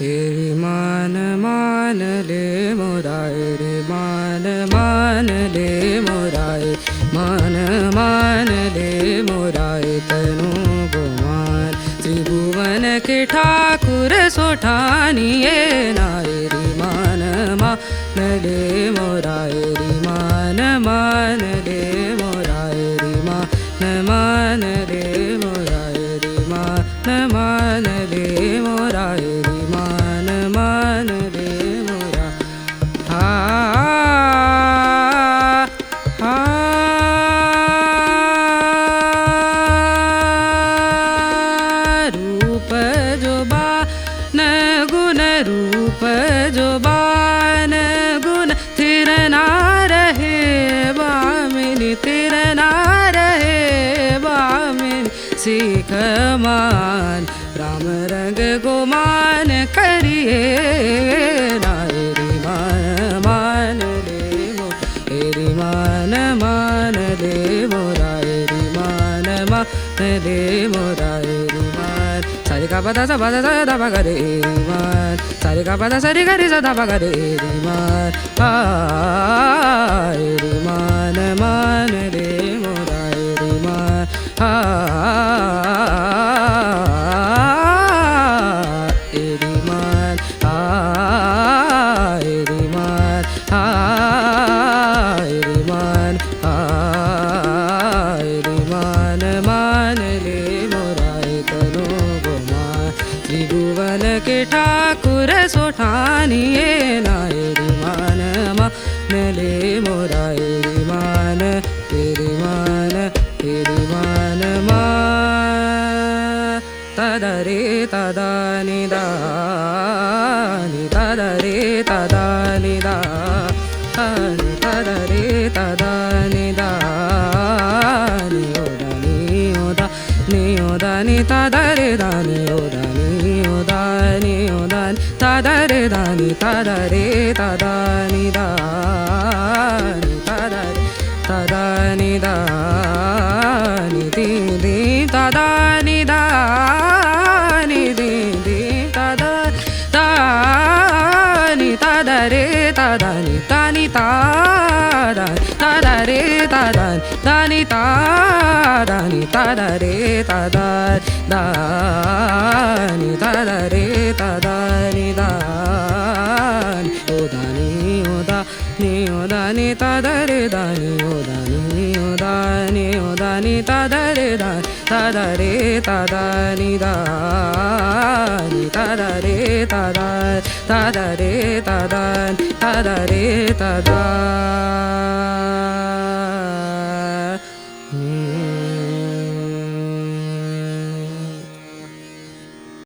रे मान मान ले मोराए रे मान मान ले मोराए मान मान ले मोराए तनु गुमान त्रिभुवन के ठाकुर सोठानिए नाए रे मान मान ले मोराए रे मान मान ले मोराए रे मान मान ले मोराए रे मान मान ले मोराए रे मान मान ले मोरा रूप जो बान गुण रूप जो बान गुण थिर ना रहे बामिनी थिर ना रहे बामिनी सीख मान राम रंग गोमान करिए नाए रे मान मान ले मो रे मान मान ले मोरा रे मान मान ले मोरा रे मान सारे का पता सा पता सा दा पा रे मान सारे का पता सरी गा सा दा पा रे मान रे मान मान ले मोरा रे मान त्रिभुवन के ठाकुर सोठानिए नाए रे मान मान ले मोराए रे मान तेरे मान मान तदा रे तदा निदा नि तदा रे तदा निदा नि तदा रे तदा निदा नि ओदा नि ओदा नि तदा रे दा नि ओदा नि ओदा तदा रे दा नि तदा रे तदा निदा नि तदा रे तदा निदा नि दी दी तदा निदा नि दी दी तदा ता नि तदा रे तदा नि ता नि ता तदा रे तदा दा नि ता दा नि तदा रे तदा दा नि तदा रे तदा नि दा ओदा नि ओदा नि ओदा नि तदा रे दा नि ओदा नि ओदा नि ओदा नि तदा रे दा तदा रे तदा नि दा नि तदा रे तदा तदा रे तदा तदा रे तदा